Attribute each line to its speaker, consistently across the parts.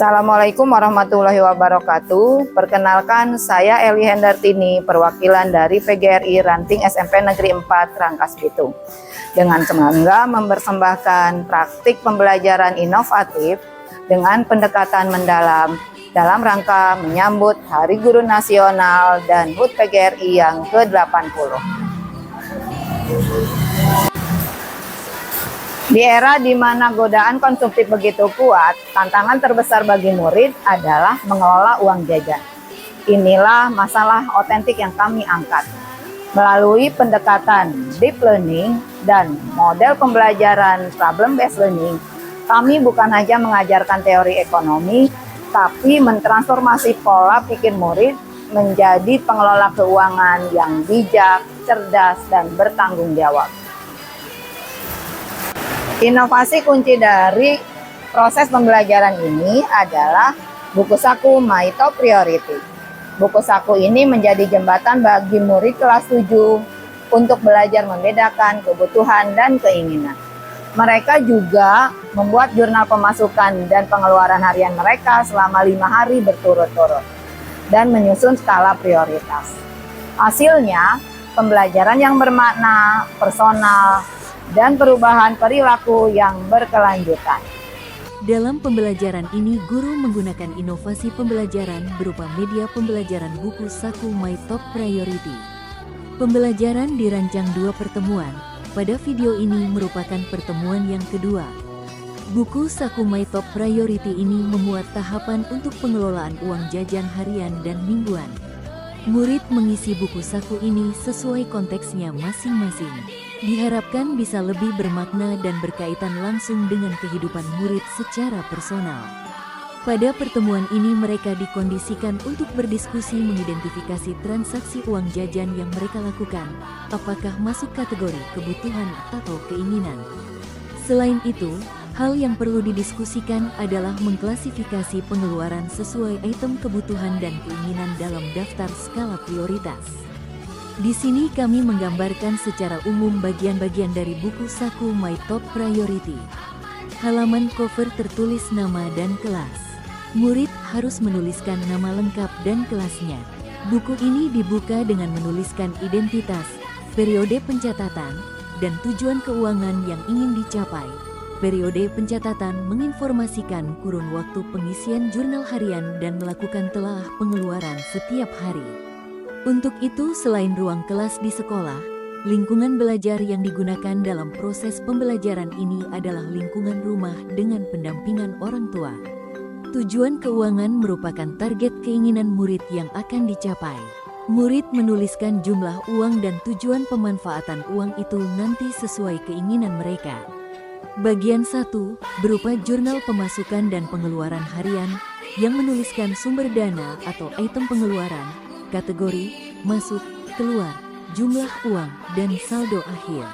Speaker 1: Assalamualaikum warahmatullahi wabarakatuh. Perkenalkan, saya Eli Hendartini, perwakilan dari PGRI Ranting SMP Negeri 4 Rangkas Bitung. Dengan semoga mempersembahkan praktik pembelajaran inovatif dengan pendekatan mendalam dalam rangka menyambut Hari Guru Nasional dan HUT PGRI yang ke-80. Di era di mana godaan konsumtif begitu kuat, tantangan terbesar bagi murid adalah mengelola uang jajan. Inilah masalah otentik yang kami angkat. Melalui pendekatan deep learning dan model pembelajaran problem-based learning, kami bukan hanya mengajarkan teori ekonomi, tapi mentransformasi pola pikir murid menjadi pengelola keuangan yang bijak, cerdas, dan bertanggung jawab. Inovasi kunci dari proses pembelajaran ini adalah buku saku My Top Priority. Buku saku ini menjadi jembatan bagi murid kelas 7 untuk belajar membedakan kebutuhan dan keinginan. Mereka juga membuat jurnal pemasukan dan pengeluaran harian mereka selama 5 hari berturut-turut dan menyusun skala prioritas. Hasilnya, pembelajaran yang bermakna, personal, dan perubahan perilaku yang berkelanjutan.
Speaker 2: Dalam pembelajaran ini, guru menggunakan inovasi pembelajaran berupa media pembelajaran buku saku My Top Priority. Pembelajaran dirancang 2 pertemuan. Pada video ini merupakan pertemuan yang kedua. Buku saku My Top Priority ini memuat tahapan untuk pengelolaan uang jajan harian dan mingguan. Murid mengisi buku saku ini sesuai konteksnya masing-masing. Diharapkan bisa lebih bermakna dan berkaitan langsung dengan kehidupan murid secara personal. Pada pertemuan ini mereka dikondisikan untuk berdiskusi mengidentifikasi transaksi uang jajan yang mereka lakukan, apakah masuk kategori kebutuhan atau keinginan. Selain itu, hal yang perlu didiskusikan adalah mengklasifikasi pengeluaran sesuai item kebutuhan dan keinginan dalam daftar skala prioritas. Di sini kami menggambarkan secara umum bagian-bagian dari buku saku My Top Priority. Halaman cover tertulis nama dan kelas. Murid harus menuliskan nama lengkap dan kelasnya. Buku ini dibuka dengan menuliskan identitas, periode pencatatan, dan tujuan keuangan yang ingin dicapai. Periode pencatatan menginformasikan kurun waktu pengisian jurnal harian dan melakukan telaah pengeluaran setiap hari. Untuk itu, selain ruang kelas di sekolah, lingkungan belajar yang digunakan dalam proses pembelajaran ini adalah lingkungan rumah dengan pendampingan orang tua. Tujuan keuangan merupakan target keinginan murid yang akan dicapai. Murid menuliskan jumlah uang dan tujuan pemanfaatan uang itu nanti sesuai keinginan mereka. Bagian 1 berupa jurnal pemasukan dan pengeluaran harian yang menuliskan sumber dana atau item pengeluaran, kategori, masuk, keluar, jumlah uang, dan saldo akhir.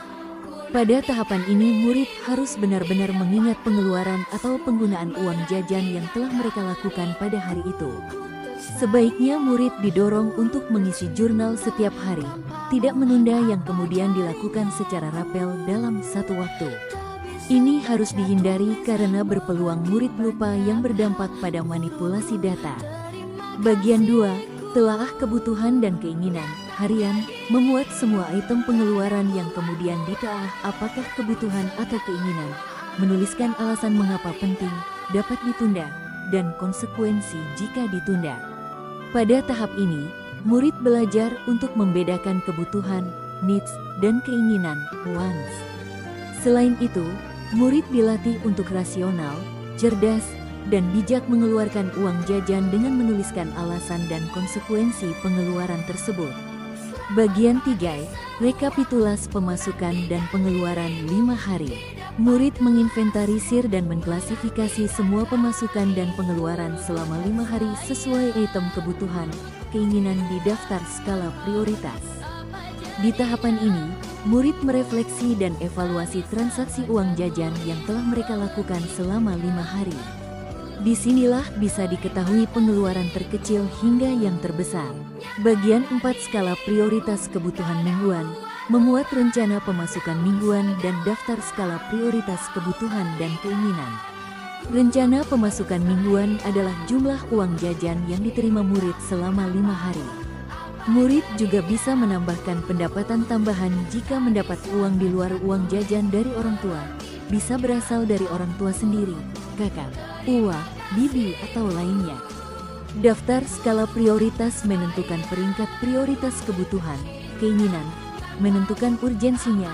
Speaker 2: Pada tahapan ini murid harus benar-benar mengingat pengeluaran atau penggunaan uang jajan yang telah mereka lakukan pada hari itu. Sebaiknya murid didorong untuk mengisi jurnal setiap hari, tidak menunda yang kemudian dilakukan secara rapel dalam satu waktu. Ini harus dihindari karena berpeluang murid lupa yang berdampak pada manipulasi data. Bagian 2, telaah kebutuhan dan keinginan harian, memuat semua item pengeluaran yang kemudian ditelaah apakah kebutuhan atau keinginan, menuliskan alasan mengapa penting, dapat ditunda, dan konsekuensi jika ditunda. Pada tahap ini, murid belajar untuk membedakan kebutuhan, needs, dan keinginan, wants. Selain itu, murid dilatih untuk rasional, cerdas, dan bijak mengeluarkan uang jajan dengan menuliskan alasan dan konsekuensi pengeluaran tersebut. Bagian 3, rekapitulasi pemasukan dan pengeluaran 5 hari. Murid menginventarisir dan mengklasifikasi semua pemasukan dan pengeluaran selama 5 hari sesuai item kebutuhan, keinginan di daftar skala prioritas. Di tahapan ini, murid merefleksi dan evaluasi transaksi uang jajan yang telah mereka lakukan selama 5 hari. Disinilah bisa diketahui pengeluaran terkecil hingga yang terbesar. Bagian 4 skala prioritas kebutuhan mingguan, memuat rencana pemasukan mingguan dan daftar skala prioritas kebutuhan dan keinginan. Rencana pemasukan mingguan adalah jumlah uang jajan yang diterima murid selama 5 hari. Murid juga bisa menambahkan pendapatan tambahan jika mendapat uang di luar uang jajan dari orang tua. Bisa berasal dari orang tua sendiri, kakak, uwa, bibi, atau lainnya. Daftar skala prioritas menentukan peringkat prioritas kebutuhan, keinginan, menentukan urgensinya,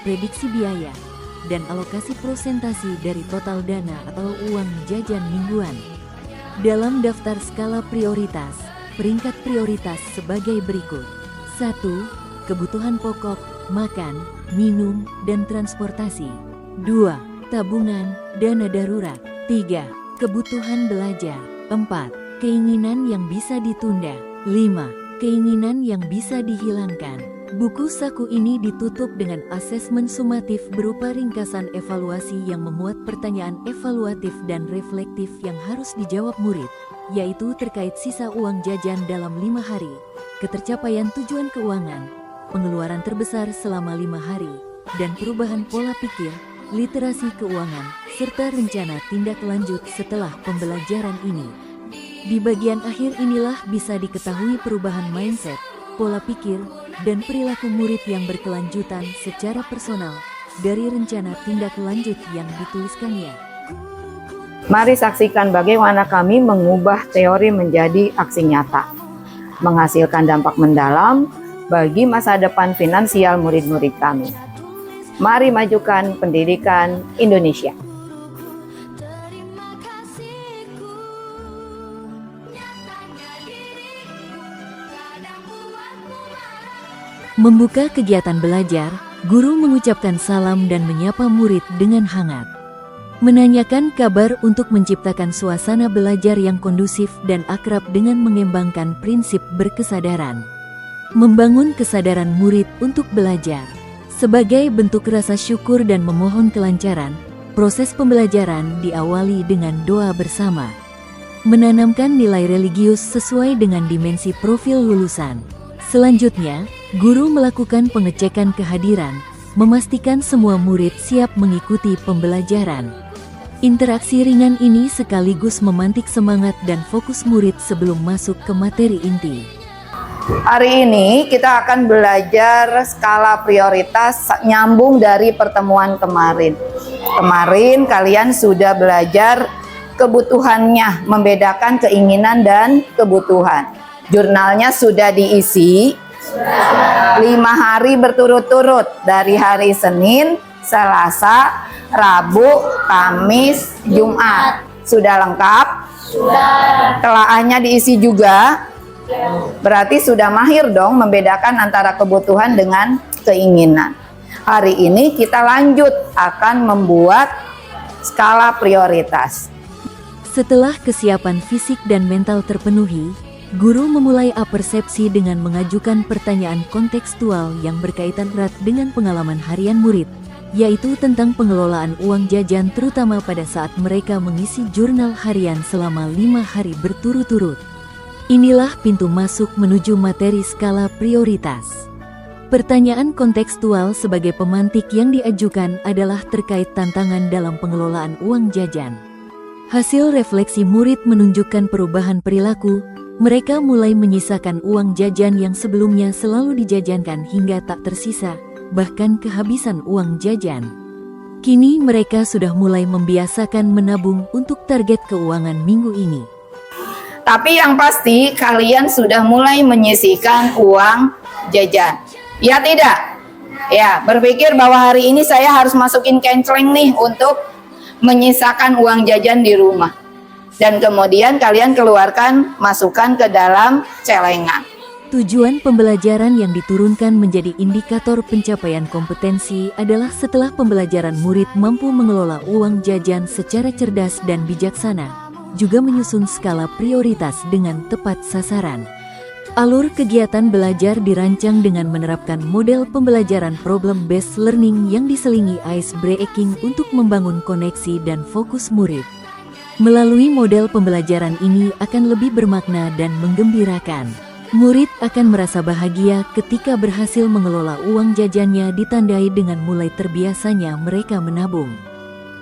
Speaker 2: prediksi biaya, dan alokasi prosentasi dari total dana atau uang jajan mingguan. Dalam daftar skala prioritas, peringkat prioritas sebagai berikut. 1. Kebutuhan pokok, makan, minum, dan transportasi. 2. Tabungan, dana darurat. 3. Kebutuhan belajar. 4. Keinginan yang bisa ditunda. 5. Keinginan yang bisa dihilangkan. Buku saku ini ditutup dengan asesmen sumatif berupa ringkasan evaluasi yang memuat pertanyaan evaluatif dan reflektif yang harus dijawab murid, yaitu terkait sisa uang jajan dalam 5 hari, ketercapaian tujuan keuangan, pengeluaran terbesar selama 5 hari, dan perubahan pola pikir, literasi keuangan, serta rencana tindak lanjut setelah pembelajaran ini. Di bagian akhir inilah bisa diketahui perubahan mindset, pola pikir, dan perilaku murid yang berkelanjutan secara personal dari rencana tindak lanjut yang dituliskannya.
Speaker 1: Mari saksikan bagaimana kami mengubah teori menjadi aksi nyata, menghasilkan dampak mendalam bagi masa depan finansial murid-murid kami. Mari majukan pendidikan Indonesia.
Speaker 2: Membuka kegiatan belajar, guru mengucapkan salam dan menyapa murid dengan hangat. Menanyakan kabar untuk menciptakan suasana belajar yang kondusif dan akrab dengan mengembangkan prinsip berkesadaran. Membangun kesadaran murid untuk belajar. Sebagai bentuk rasa syukur dan memohon kelancaran, proses pembelajaran diawali dengan doa bersama. Menanamkan nilai religius sesuai dengan dimensi profil lulusan. Selanjutnya, guru melakukan pengecekan kehadiran, memastikan semua murid siap mengikuti pembelajaran. Interaksi ringan ini sekaligus memantik semangat dan fokus murid sebelum masuk ke materi inti.
Speaker 1: Hari ini kita akan belajar skala prioritas nyambung dari pertemuan kemarin. Kemarin kalian sudah belajar kebutuhannya, membedakan keinginan dan kebutuhan. Jurnalnya sudah diisi 5 hari berturut-turut dari hari Senin, Selasa, Rabu, Kamis, Jumat. Sudah lengkap? Sudah. Telaahnya diisi juga? Berarti sudah mahir dong membedakan antara kebutuhan dengan keinginan. Hari ini kita lanjut akan membuat skala prioritas.
Speaker 2: Setelah kesiapan fisik dan mental terpenuhi, guru memulai apersepsi dengan mengajukan pertanyaan kontekstual yang berkaitan erat dengan pengalaman harian murid, yaitu tentang pengelolaan uang jajan terutama pada saat mereka mengisi jurnal harian selama 5 hari berturut-turut. Inilah pintu masuk menuju materi skala prioritas. Pertanyaan kontekstual sebagai pemantik yang diajukan adalah terkait tantangan dalam pengelolaan uang jajan. Hasil refleksi murid menunjukkan perubahan perilaku. Mereka mulai menyisakan uang jajan yang sebelumnya selalu dijajankan hingga tak tersisa, bahkan kehabisan uang jajan. Kini mereka sudah mulai membiasakan menabung untuk target keuangan minggu ini.
Speaker 1: Tapi yang pasti kalian sudah mulai menyisihkan uang jajan. Ya tidak? Ya, berpikir bahwa hari ini saya harus masukin kenceleng nih untuk menyisakan uang jajan di rumah. Dan kemudian kalian keluarkan, masukkan ke dalam celengan.
Speaker 2: Tujuan pembelajaran yang diturunkan menjadi indikator pencapaian kompetensi adalah setelah pembelajaran murid mampu mengelola uang jajan secara cerdas dan bijaksana, juga menyusun skala prioritas dengan tepat sasaran. Alur kegiatan belajar dirancang dengan menerapkan model pembelajaran problem-based learning yang diselingi ice breaking untuk membangun koneksi dan fokus murid. Melalui model pembelajaran ini akan lebih bermakna dan menggembirakan. Murid akan merasa bahagia ketika berhasil mengelola uang jajannya ditandai dengan mulai terbiasanya mereka menabung.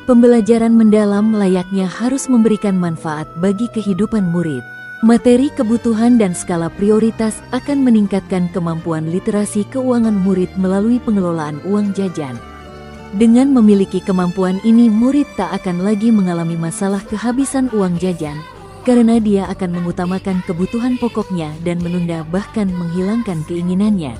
Speaker 2: Pembelajaran mendalam layaknya harus memberikan manfaat bagi kehidupan murid. Materi kebutuhan dan skala prioritas akan meningkatkan kemampuan literasi keuangan murid melalui pengelolaan uang jajan. Dengan memiliki kemampuan ini, murid tak akan lagi mengalami masalah kehabisan uang jajan, karena dia akan mengutamakan kebutuhan pokoknya dan menunda bahkan menghilangkan keinginannya.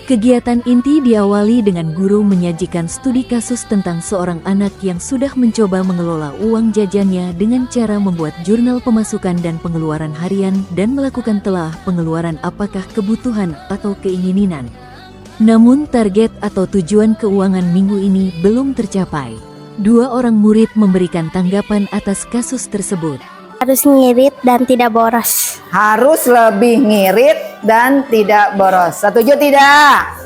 Speaker 2: Kegiatan inti diawali dengan guru menyajikan studi kasus tentang seorang anak yang sudah mencoba mengelola uang jajannya dengan cara membuat jurnal pemasukan dan pengeluaran harian dan melakukan telah pengeluaran apakah kebutuhan atau keinginan. Namun target atau tujuan keuangan minggu ini belum tercapai. 2 orang murid memberikan tanggapan atas kasus tersebut.
Speaker 3: Harus ngirit dan tidak boros.
Speaker 1: Harus lebih ngirit dan tidak boros. Setuju tidak?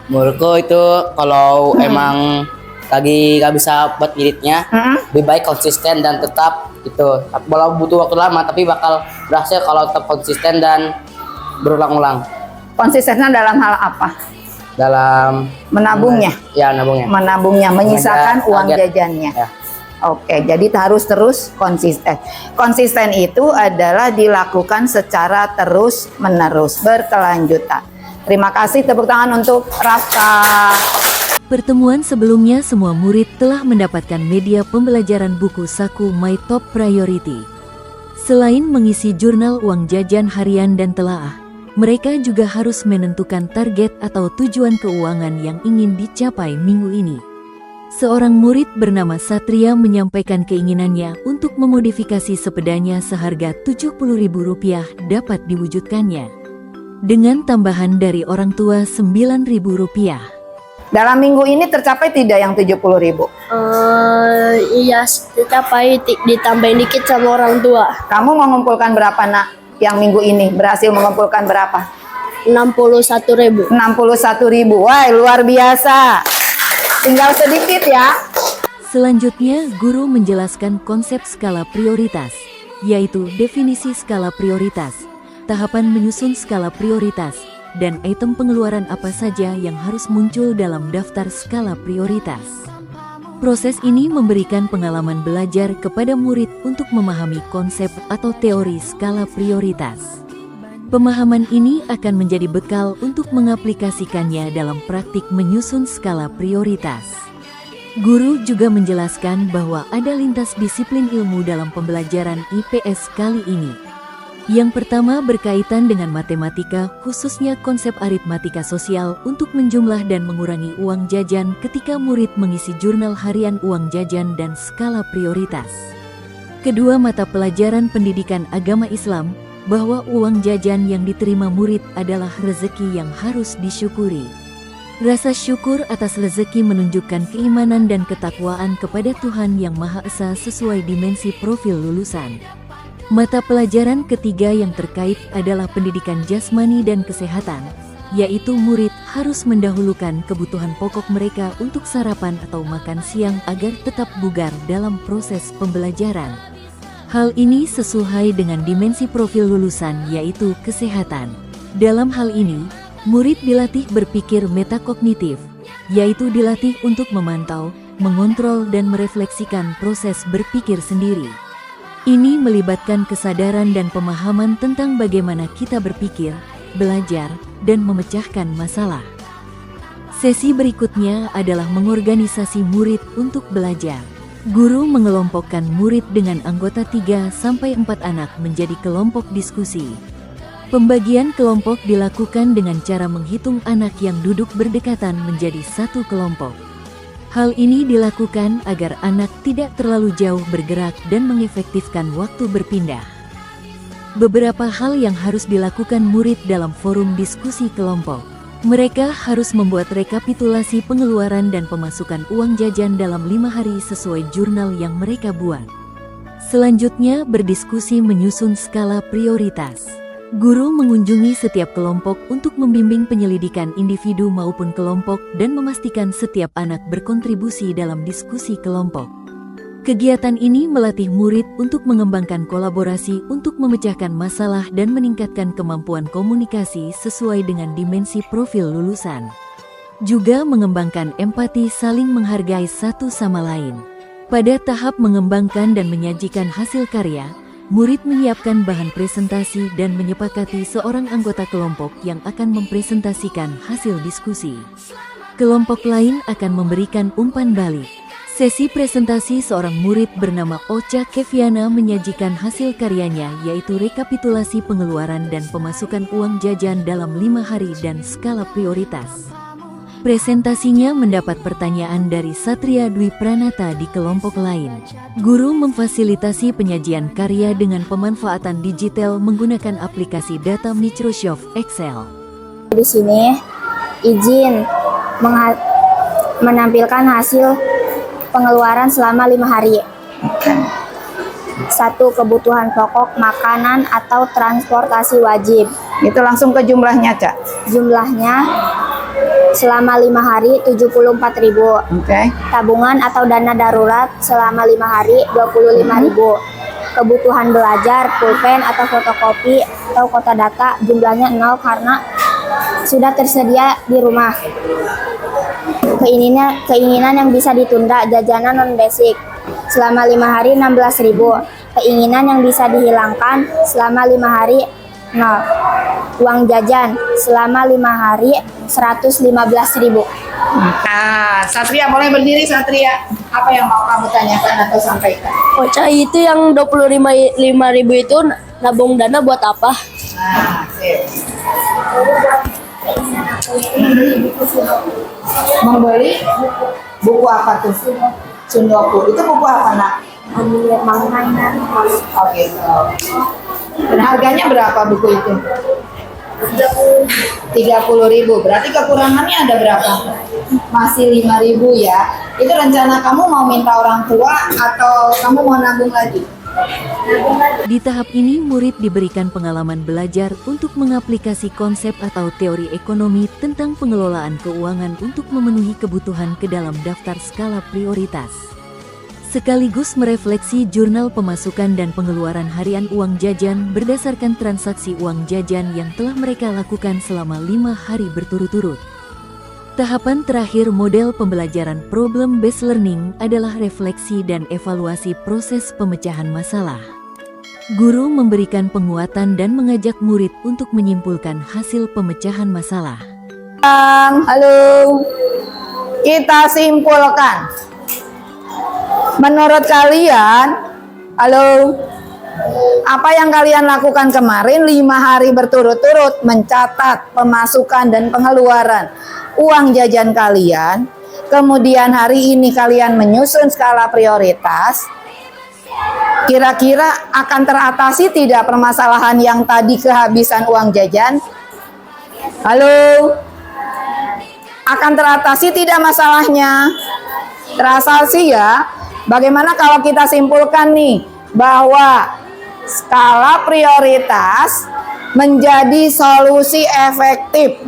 Speaker 4: Menurutku itu kalau emang lagi gak bisa buat ngiritnya, lebih baik konsisten dan tetap itu. Walau butuh waktu lama, tapi bakal berhasil kalau tetap konsisten dan berulang-ulang.
Speaker 1: Konsistennya dalam hal apa?
Speaker 4: Dalam
Speaker 1: Menabungnya.
Speaker 4: Ya, nabungnya.
Speaker 1: Menabungnya, menyisakan
Speaker 4: Mengejar
Speaker 1: uang
Speaker 4: target.
Speaker 1: jajannya.
Speaker 4: Ya.
Speaker 1: Oke, jadi harus terus konsisten. Konsisten itu adalah dilakukan secara terus-menerus, berkelanjutan. Terima kasih, tepuk tangan untuk Rafka.
Speaker 2: Pertemuan sebelumnya semua murid telah mendapatkan media pembelajaran buku saku My Top Priority. Selain mengisi jurnal uang jajan harian dan telaah, mereka juga harus menentukan target atau tujuan keuangan yang ingin dicapai minggu ini. Seorang murid bernama Satria menyampaikan keinginannya untuk memodifikasi sepedanya seharga Rp70.000 dapat diwujudkannya. Dengan tambahan dari orang tua Rp9.000.
Speaker 1: Dalam minggu ini tercapai tidak yang 70.000?
Speaker 3: Iya, tercapai ditambahin dikit sama orang tua.
Speaker 1: Kamu mengumpulkan berapa, Nak? Yang minggu ini berhasil mengumpulkan berapa?
Speaker 3: 61.000.
Speaker 1: 61.000. Wah, luar biasa. Tinggal sedikit ya.
Speaker 2: Selanjutnya, guru menjelaskan konsep skala prioritas, yaitu definisi skala prioritas, tahapan menyusun skala prioritas, dan item pengeluaran apa saja yang harus muncul dalam daftar skala prioritas. Proses ini memberikan pengalaman belajar kepada murid untuk memahami konsep atau teori skala prioritas. Pemahaman ini akan menjadi bekal untuk mengaplikasikannya dalam praktik menyusun skala prioritas. Guru juga menjelaskan bahwa ada lintas disiplin ilmu dalam pembelajaran IPS kali ini. Yang pertama berkaitan dengan matematika, khususnya konsep aritmatika sosial untuk menjumlah dan mengurangi uang jajan ketika murid mengisi jurnal harian uang jajan dan skala prioritas. Kedua, mata pelajaran pendidikan agama Islam, bahwa uang jajan yang diterima murid adalah rezeki yang harus disyukuri. Rasa syukur atas rezeki menunjukkan keimanan dan ketakwaan kepada Tuhan Yang Maha Esa sesuai dimensi profil lulusan. Mata pelajaran ketiga yang terkait adalah pendidikan jasmani dan kesehatan, yaitu murid harus mendahulukan kebutuhan pokok mereka untuk sarapan atau makan siang agar tetap bugar dalam proses pembelajaran. Hal ini sesuai dengan dimensi profil lulusan, yaitu kesehatan. Dalam hal ini, murid dilatih berpikir metakognitif, yaitu dilatih untuk memantau, mengontrol dan merefleksikan proses berpikir sendiri. Ini melibatkan kesadaran dan pemahaman tentang bagaimana kita berpikir, belajar, dan memecahkan masalah. Sesi berikutnya adalah mengorganisasi murid untuk belajar. Guru mengelompokkan murid dengan anggota 3-4 anak menjadi kelompok diskusi. Pembagian kelompok dilakukan dengan cara menghitung anak yang duduk berdekatan menjadi satu kelompok. Hal ini dilakukan agar anak tidak terlalu jauh bergerak dan mengefektifkan waktu berpindah. Beberapa hal yang harus dilakukan murid dalam forum diskusi kelompok. Mereka harus membuat rekapitulasi pengeluaran dan pemasukan uang jajan dalam 5 hari sesuai jurnal yang mereka buat. Selanjutnya berdiskusi menyusun skala prioritas. Guru mengunjungi setiap kelompok untuk membimbing penyelidikan individu maupun kelompok dan memastikan setiap anak berkontribusi dalam diskusi kelompok. Kegiatan ini melatih murid untuk mengembangkan kolaborasi untuk memecahkan masalah dan meningkatkan kemampuan komunikasi sesuai dengan dimensi profil lulusan. Juga mengembangkan empati saling menghargai satu sama lain. Pada tahap mengembangkan dan menyajikan hasil karya, murid menyiapkan bahan presentasi dan menyepakati seorang anggota kelompok yang akan mempresentasikan hasil diskusi. Kelompok lain akan memberikan umpan balik. Sesi presentasi seorang murid bernama Ocha Keviana menyajikan hasil karyanya, yaitu rekapitulasi pengeluaran dan pemasukan uang jajan dalam 5 hari dan skala prioritas. Presentasinya mendapat pertanyaan dari Satria Dwi Pranata di kelompok lain. Guru memfasilitasi penyajian karya dengan pemanfaatan digital menggunakan aplikasi data Microsoft Excel.
Speaker 3: Di sini izin menampilkan hasil pengeluaran selama 5 hari. 1. Kebutuhan pokok, makanan atau transportasi wajib.
Speaker 1: Itu langsung ke jumlahnya, Cak.
Speaker 3: Jumlahnya selama 5 hari 74.000.
Speaker 1: Oke.
Speaker 3: Tabungan atau dana darurat selama 5 hari 25.000. Kebutuhan belajar, pulpen atau fotokopi atau kota data jumlahnya 0 karena sudah tersedia di rumah. Keinginan yang bisa ditunda, jajanan non basic selama 5 hari 16.000. Keinginan yang bisa dihilangkan selama 5 hari 0. Uang jajan selama 5 hari 115.000.
Speaker 1: Nah, Satria boleh berdiri, Satria. Apa yang mau kamu tanyakan atau sampaikan?
Speaker 3: Ocha, itu yang 25.000 itu nabung dana buat apa?
Speaker 1: Nah, sip. Membeli buku apa tuh? Sundoku. Itu buku apa, Nak?
Speaker 3: Mainan.
Speaker 1: Oh gitu. Dan harganya berapa buku itu? 30.000. Berarti kekurangannya ada berapa? Masih 5.000 ya. Itu rencana kamu mau minta orang tua atau kamu mau nabung lagi?
Speaker 2: Di tahap ini, murid diberikan pengalaman belajar untuk mengaplikasi konsep atau teori ekonomi tentang pengelolaan keuangan untuk memenuhi kebutuhan ke dalam daftar skala prioritas. Sekaligus merefleksi jurnal pemasukan dan pengeluaran harian uang jajan berdasarkan transaksi uang jajan yang telah mereka lakukan selama 5 hari berturut-turut. Tahapan terakhir model pembelajaran problem-based learning adalah refleksi dan evaluasi proses pemecahan masalah. Guru memberikan penguatan dan mengajak murid untuk menyimpulkan hasil pemecahan masalah.
Speaker 1: Halo, kita simpulkan. Menurut kalian, halo, apa yang kalian lakukan kemarin 5 hari berturut-turut mencatat pemasukan dan pengeluaran uang jajan kalian, kemudian hari ini kalian menyusun skala prioritas, kira-kira akan teratasi tidak permasalahan yang tadi kehabisan uang jajan? Halo? Akan teratasi tidak masalahnya? Teratasi ya? Bagaimana kalau kita simpulkan nih bahwa skala prioritas menjadi solusi efektif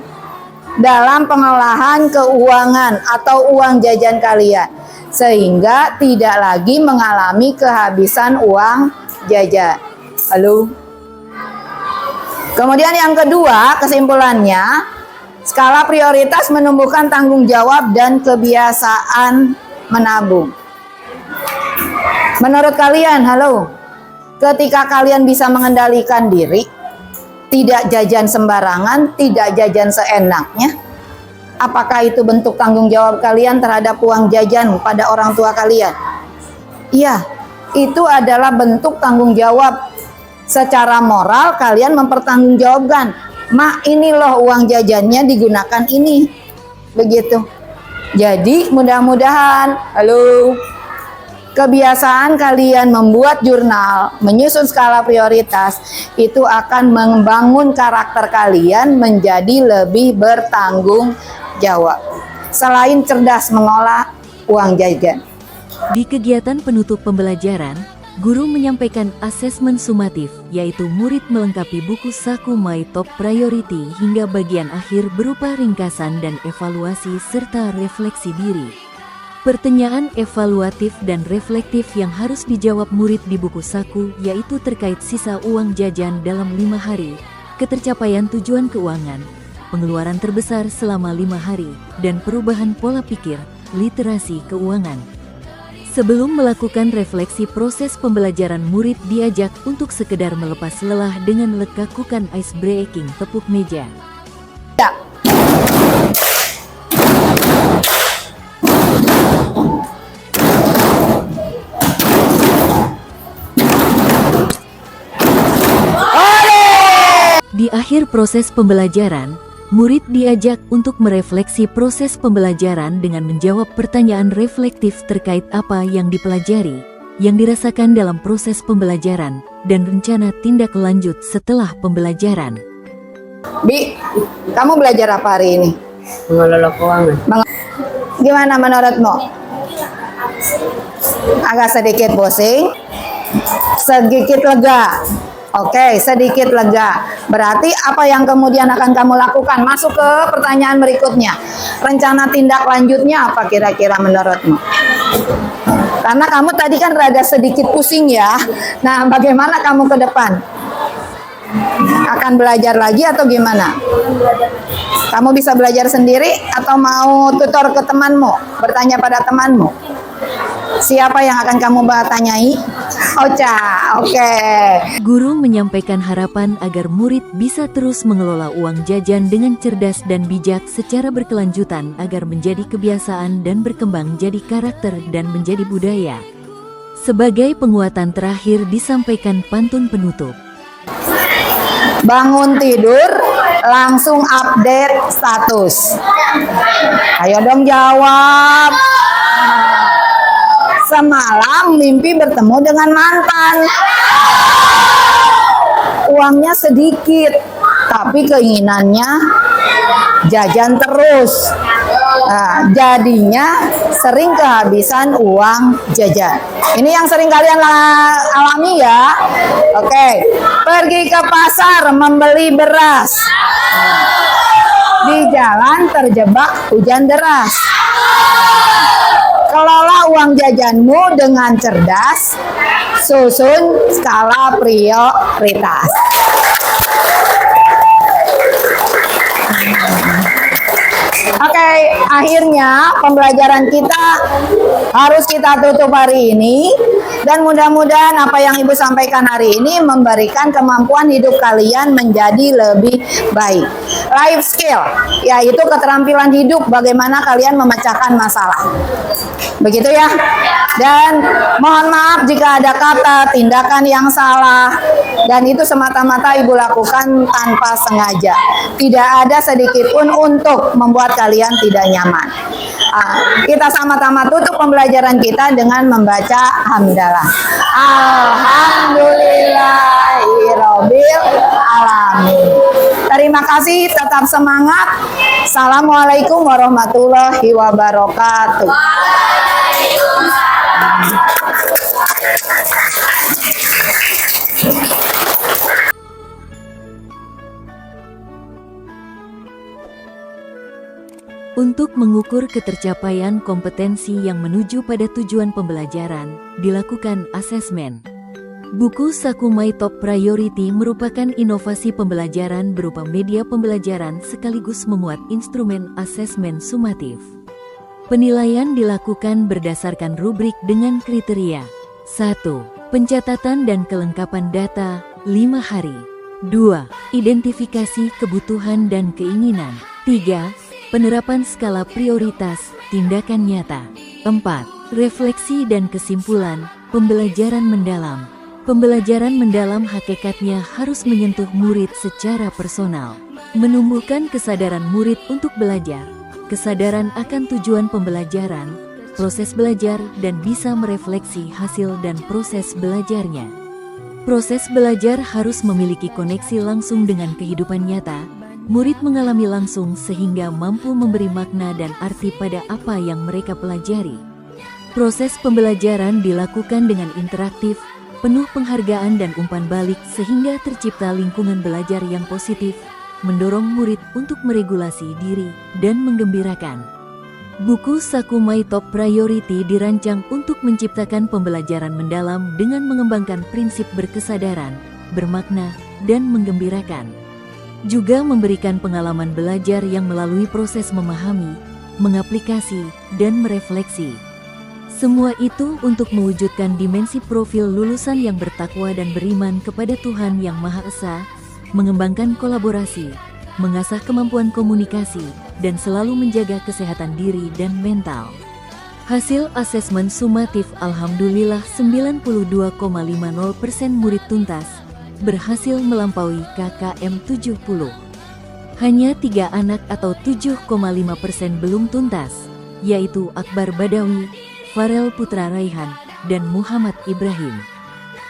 Speaker 1: dalam pengolahan keuangan atau uang jajan kalian, sehingga tidak lagi mengalami kehabisan uang jajan. Halo. Kemudian yang kedua, kesimpulannya, skala prioritas menumbuhkan tanggung jawab dan kebiasaan menabung. Menurut kalian, halo, ketika kalian bisa mengendalikan diri, tidak jajan sembarangan, tidak jajan seenaknya, apakah itu bentuk tanggung jawab kalian terhadap uang jajan pada orang tua kalian? Iya, itu adalah bentuk tanggung jawab. Secara moral kalian mempertanggungjawabkan, "Mak, ini loh uang jajannya digunakan ini." Begitu. Jadi mudah-mudahan, halo, kebiasaan kalian membuat jurnal, menyusun skala prioritas, itu akan membangun karakter kalian menjadi lebih bertanggung jawab. Selain cerdas mengolah uang jajan.
Speaker 2: Di kegiatan penutup pembelajaran, guru menyampaikan asesmen sumatif, yaitu murid melengkapi buku Saku My Top Priority hingga bagian akhir berupa ringkasan dan evaluasi serta refleksi diri. Pertanyaan evaluatif dan reflektif yang harus dijawab murid di buku Saku yaitu terkait sisa uang jajan dalam 5 hari, ketercapaian tujuan keuangan, pengeluaran terbesar selama 5 hari, dan perubahan pola pikir, literasi keuangan. Sebelum melakukan refleksi proses pembelajaran, murid diajak untuk sekedar melepas lelah dengan lakukan ice breaking tepuk meja.
Speaker 1: Ya.
Speaker 2: Di akhir proses pembelajaran, murid diajak untuk merefleksi proses pembelajaran dengan menjawab pertanyaan reflektif terkait apa yang dipelajari, yang dirasakan dalam proses pembelajaran, dan rencana tindak lanjut setelah pembelajaran.
Speaker 1: Bi, kamu belajar apa hari ini?
Speaker 4: Mengelola keuangan.
Speaker 1: Gimana menurutmu? Agak sedikit pusing, sedikit lega. Oke, sedikit lega. Berarti apa yang kemudian akan kamu lakukan? Masuk ke pertanyaan berikutnya. Rencana tindak lanjutnya apa kira-kira menurutmu? Karena kamu tadi kan rada sedikit pusing ya. Nah, bagaimana kamu ke depan? Akan belajar lagi atau gimana? Kamu bisa belajar sendiri atau mau tutor ke temanmu? Bertanya pada temanmu? Siapa yang akan kamu tanyai? Ocha, oke.
Speaker 2: Guru menyampaikan harapan agar murid bisa terus mengelola uang jajan dengan cerdas dan bijak secara berkelanjutan agar menjadi kebiasaan dan berkembang jadi karakter dan menjadi budaya. Sebagai penguatan terakhir disampaikan pantun penutup.
Speaker 1: Bangun tidur, langsung update status. Ayo dong jawab. Semalam mimpi bertemu dengan mantan. Uangnya sedikit, tapi keinginannya jajan terus. Nah, jadinya sering kehabisan uang jajan. Ini yang sering kalian alami ya. Oke, pergi ke pasar membeli beras. Di jalan terjebak hujan deras. Kelola uang jajanmu dengan cerdas, susun skala prioritas. Oke, akhirnya pembelajaran kita harus kita tutup hari ini. Dan mudah-mudahan apa yang Ibu sampaikan hari ini memberikan kemampuan hidup kalian menjadi lebih baik. Life skill, yaitu keterampilan hidup bagaimana kalian memecahkan masalah. Begitu ya. Dan mohon maaf jika ada kata, tindakan yang salah. Dan itu semata-mata Ibu lakukan tanpa sengaja. Tidak ada sedikit pun untuk membuat kalian tidak nyaman. Kita sama-sama tutup pembelajaran kita dengan membaca hamdalah. Alhamdulillahirobbil alamin. Terima kasih, tetap semangat. Assalamualaikum warahmatullahi wabarakatuh.
Speaker 2: Untuk mengukur ketercapaian kompetensi yang menuju pada tujuan pembelajaran, dilakukan asesmen. Buku Saku My Top Priority merupakan inovasi pembelajaran berupa media pembelajaran sekaligus memuat instrumen asesmen sumatif. Penilaian dilakukan berdasarkan rubrik dengan kriteria 1. Pencatatan dan kelengkapan data 5 hari. 2. Identifikasi kebutuhan dan keinginan. 3. Penerapan skala prioritas, tindakan nyata. 4. Refleksi dan kesimpulan, pembelajaran mendalam. Pembelajaran mendalam hakikatnya harus menyentuh murid secara personal. Menumbuhkan kesadaran murid untuk belajar, kesadaran akan tujuan pembelajaran, proses belajar dan bisa merefleksi hasil dan proses belajarnya. Proses belajar harus memiliki koneksi langsung dengan kehidupan nyata. Murid mengalami langsung sehingga mampu memberi makna dan arti pada apa yang mereka pelajari. Proses pembelajaran dilakukan dengan interaktif, penuh penghargaan dan umpan balik sehingga tercipta lingkungan belajar yang positif, mendorong murid untuk meregulasi diri dan menggembirakan. Buku Saku My Top Priority dirancang untuk menciptakan pembelajaran mendalam dengan mengembangkan prinsip berkesadaran, bermakna, dan menggembirakan. Juga memberikan pengalaman belajar yang melalui proses memahami, mengaplikasi, dan merefleksi. Semua itu untuk mewujudkan dimensi profil lulusan yang bertakwa dan beriman kepada Tuhan Yang Maha Esa, mengembangkan kolaborasi, mengasah kemampuan komunikasi, dan selalu menjaga kesehatan diri dan mental. Hasil asesmen sumatif alhamdulillah 92,50% murid tuntas berhasil melampaui KKM 70. Hanya 3 anak atau 7,5% belum tuntas, yaitu Akbar Badawi, Farel Putra Raihan, dan Muhammad Ibrahim.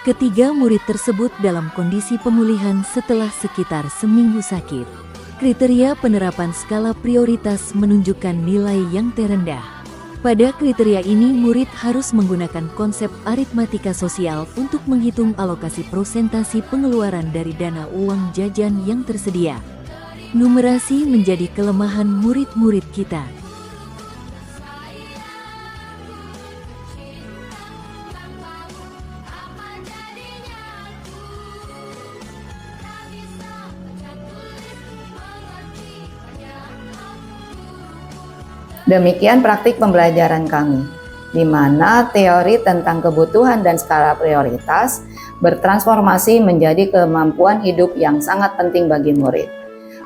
Speaker 2: Ketiga murid tersebut dalam kondisi pemulihan setelah sekitar seminggu sakit. Kriteria penerapan skala prioritas menunjukkan nilai yang terendah. Pada kriteria ini murid harus menggunakan konsep aritmatika sosial untuk menghitung alokasi prosentasi pengeluaran dari dana uang jajan yang tersedia. Numerasi menjadi kelemahan murid-murid kita.
Speaker 1: Demikian praktik pembelajaran kami, di mana teori tentang kebutuhan dan skala prioritas bertransformasi menjadi kemampuan hidup yang sangat penting bagi murid.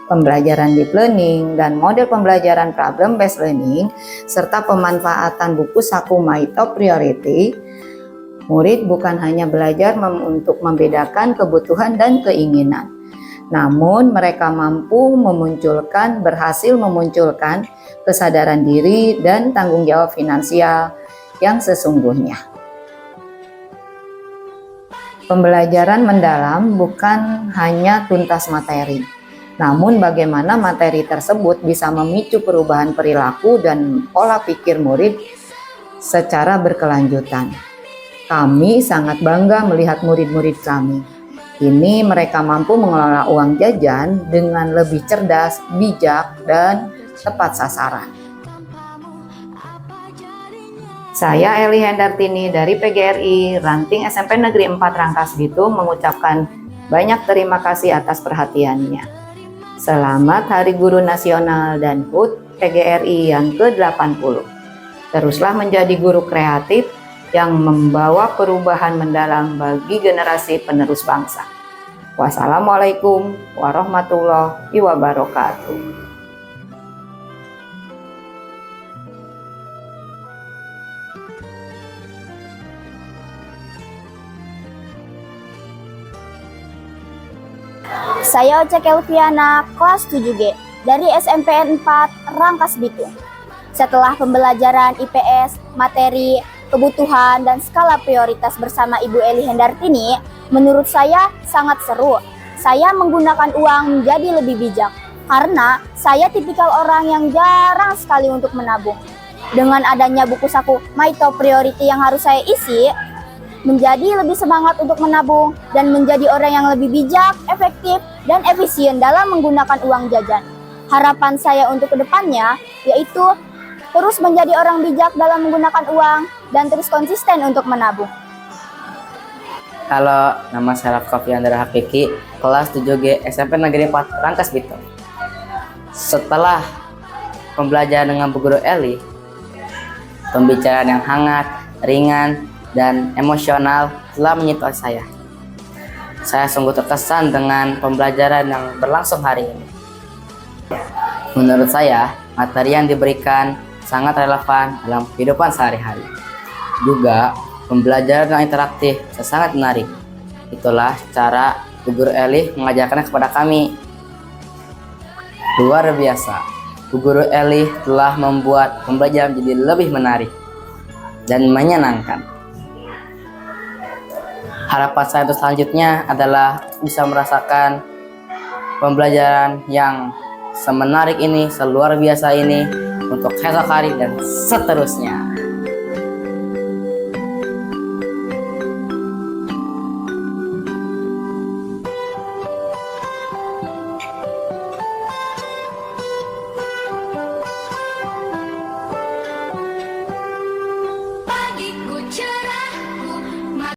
Speaker 1: Pembelajaran deep learning dan model pembelajaran problem-based learning, serta pemanfaatan buku saku My Top Priority, murid bukan hanya belajar untuk membedakan kebutuhan dan keinginan, namun mereka mampu berhasil memunculkan kesadaran diri dan tanggung jawab finansial yang sesungguhnya. Pembelajaran mendalam bukan hanya tuntas materi, namun bagaimana materi tersebut bisa memicu perubahan perilaku dan pola pikir murid secara berkelanjutan. Kami sangat bangga melihat murid-murid kami. Kini mereka mampu mengelola uang jajan dengan lebih cerdas, bijak, dan tepat sasaran. Saya Eli Hendartini dari PGRI Ranting SMP Negeri 4 Rangkas Bitung mengucapkan banyak terima kasih atas perhatiannya. Selamat Hari Guru Nasional dan HUT PGRI yang ke-80. Teruslah menjadi guru kreatif yang membawa perubahan mendalam bagi generasi penerus bangsa. Wassalamualaikum warahmatullahi wabarakatuh.
Speaker 3: Saya Oce Kelviana, kelas 7G, dari SMPN 4 Rangkas Bitung. Setelah pembelajaran IPS, materi, kebutuhan, dan skala prioritas bersama Ibu Eli Hendartini, menurut saya sangat seru. Saya menggunakan uang menjadi lebih bijak, karena saya tipikal orang yang jarang sekali untuk menabung. Dengan adanya buku saku My Top Priority yang harus saya isi, menjadi lebih semangat untuk menabung dan menjadi orang yang lebih bijak, efektif, dan efisien dalam menggunakan uang jajan. Harapan saya untuk kedepannya yaitu terus menjadi orang bijak dalam menggunakan uang dan terus konsisten untuk menabung.
Speaker 4: Halo, nama saya Raffi Andra Hakiki, kelas 7G SMP Negeri 4 Rangkas Bitung. Setelah pembelajaran dengan Bu Guru Eli, pembicaraan yang hangat, ringan, dan emosional telah menyentuh saya. Saya sungguh terkesan dengan pembelajaran yang berlangsung hari ini. Menurut saya, materi yang diberikan sangat relevan dalam kehidupan sehari-hari. Juga, pembelajaran yang interaktif sangat menarik. Itulah cara Bu Guru Eli mengajarkannya kepada kami. Luar biasa, Bu Guru Eli telah membuat pembelajaran menjadi lebih menarik dan menyenangkan. Harapan saya untuk selanjutnya adalah bisa merasakan pembelajaran yang semenarik ini, seluar biasa ini untuk esok hari dan seterusnya.